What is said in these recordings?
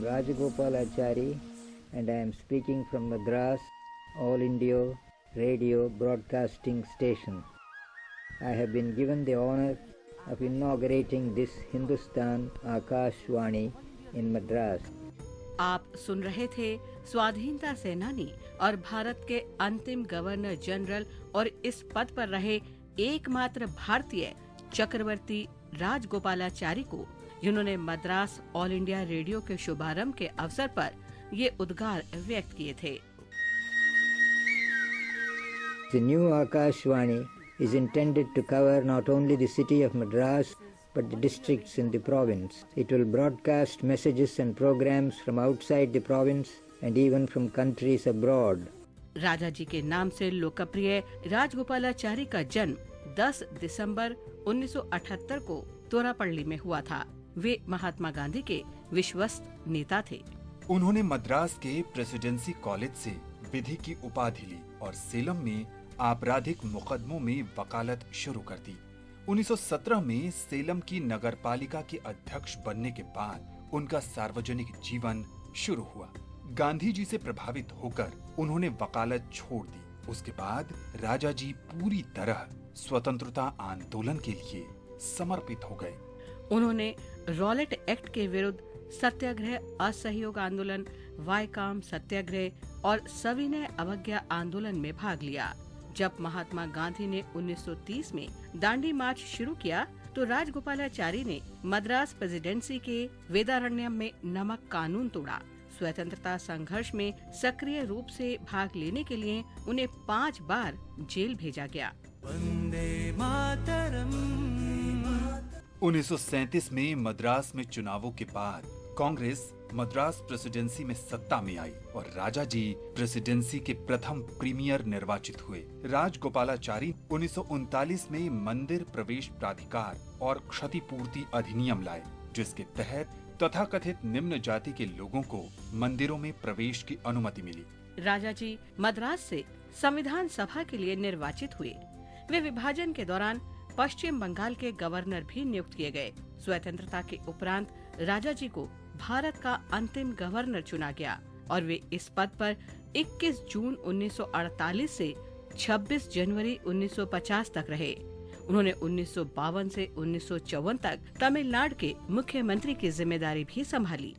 Rajagopalachari and I am speaking from Madras All India Radio Broadcasting Station. I have been given the honor of inaugurating this Hindustan Akashvani in Madras. आप सुन रहे थे स्वाधीनता सेनानी और भारत के अंतिम governor general और इस पद पर रहे एकमात्र भारतीय चक्रवर्ती राजगोपालाचारी को, जिन्होंने मद्रास ऑल इंडिया रेडियो के शुभारंभ के अवसर पर ये उद्गार व्यक्त किए थे। The new Akashvani is intended to cover not only the city of Madras but the districts in the province. It will broadcast messages and programs from outside the province and even from countries abroad. राजा जी के नाम से लोकप्रिय राजगोपालाचारी का जन्म 10 दिसंबर 1978 को तोरापल्ली में हुआ था। वे महात्मा गांधी के विश्वस्त नेता थे। उन्होंने मद्रास के प्रेसिडेंसी कॉलेज से विधि की उपाधि ली और सेलम में आपराधिक मुकदमों में वकालत शुरू कर दी। 1917 में सेलम की नगरपालिका के अध्यक्ष बनने के बाद उनका सार्वजनिक जीवन शुरू हुआ। गांधी जी से प्रभावित होकर उन्होंने वकालत छोड़ दी। उसके बाद राजा जी पूरी तरह स्वतंत्रता आंदोलन के लिए समर्पित हो गए। उन्होंने रॉलेट एक्ट के विरुद्ध सत्याग्रह, असहयोग आंदोलन, वायकाम सत्याग्रह और सविनय अवज्ञा आंदोलन में भाग लिया। जब महात्मा गांधी ने 1930 में दांडी मार्च शुरू किया तो राजगोपालाचारी ने मद्रास प्रेसिडेंसी के वेदारण्यम में नमक कानून तोड़ा। स्वतंत्रता संघर्ष में सक्रिय रूप से भाग लेने के लिए उन्हें 5 बार जेल भेजा गया। 1937 में मद्रास में चुनावों के बाद कांग्रेस मद्रास प्रेसिडेंसी में सत्ता में आई और राजा जी प्रेसिडेंसी के प्रथम प्रीमियर निर्वाचित हुए। राजगोपालाचारी 1939 में मंदिर प्रवेश प्राधिकार और क्षतिपूर्ति अधिनियम लाए, जिसके तहत तथाकथित निम्न जाति के लोगों को मंदिरों में प्रवेश की अनुमति मिली। राजा जी मद्रास से संविधान सभा के लिए निर्वाचित हुए। वे विभाजन के दौरान पश्चिम बंगाल के गवर्नर भी नियुक्त किए गए। स्वतंत्रता के उपरांत राजा जी को भारत का अंतिम गवर्नर चुना गया और वे इस पद पर 21 जून 1948 से 26 जनवरी 1950 तक रहे। उन्होंने 1952 से 1954 तक तमिलनाडु के मुख्यमंत्री की जिम्मेदारी भी संभाली।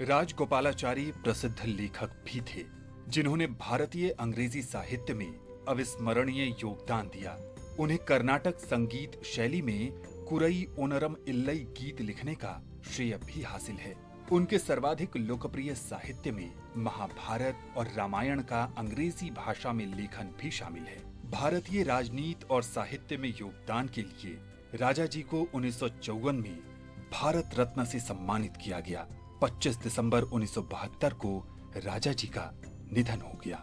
राजगोपालाचारी प्रसिद्ध लेखक भी थे, जिन्होंने भारतीय अंग्रेजी साहित्य में अविस्मरणीय योगदान दिया। उन्हें कर्नाटक संगीत शैली में कुरई ओनरम इल्लई गीत लिखने का श्रेय भी हासिल है। उनके सर्वाधिक लोकप्रिय साहित्य में महाभारत और रामायण का अंग्रेजी भाषा में लेखन भी शामिल है। भारतीय राजनीति और साहित्य में योगदान के लिए राजा जी को 1954 में भारत रत्न से सम्मानित किया गया। 25 दिसंबर 1972 को राजा जी का निधन हो गया।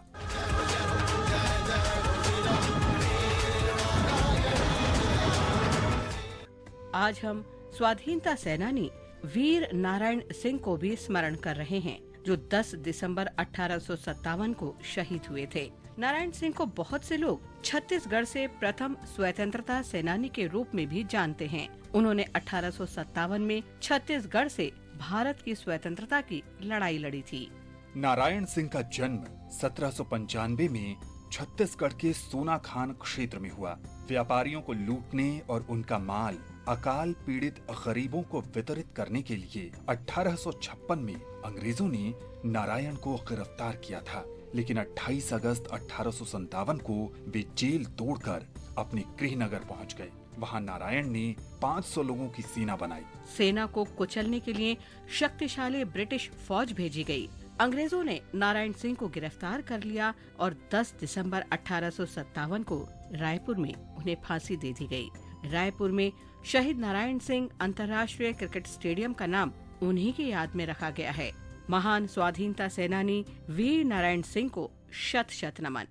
आज हम स्वाधीनता सेनानी वीर नारायण सिंह को भी स्मरण कर रहे हैं, जो 10 दिसंबर 1857 को शहीद हुए थे। नारायण सिंह को बहुत से लोग छत्तीसगढ़ से प्रथम स्वतंत्रता सेनानी के रूप में भी जानते हैं। उन्होंने 1857 में छत्तीसगढ़ से भारत की स्वतंत्रता की लड़ाई लड़ी थी। नारायण सिंह का जन्म 1795 में छत्तीसगढ़ के सोनाखान क्षेत्र में हुआ। व्यापारियों को लूटने और उनका माल अकाल पीड़ित गरीबों को वितरित करने के लिए 1856 में अंग्रेजों ने नारायण को गिरफ्तार किया था, लेकिन 28 अगस्त 1857 को वे जेल तोड़कर अपने गृहनगर पहुंच गए। वहां नारायण ने 500 लोगों की सेना बनाई। सेना को कुचलने के लिए शक्तिशाली ब्रिटिश फौज भेजी गई। अंग्रेजों ने नारायण सिंह को गिरफ्तार कर लिया और 10 दिसंबर 1857 को रायपुर में उन्हें फांसी दे दी गई। रायपुर में शहीद नारायण सिंह अंतर्राष्ट्रीय क्रिकेट स्टेडियम का नाम उन्हीं की याद में रखा गया है। महान स्वाधीनता सेनानी वीर नारायण सिंह को शत शत नमन।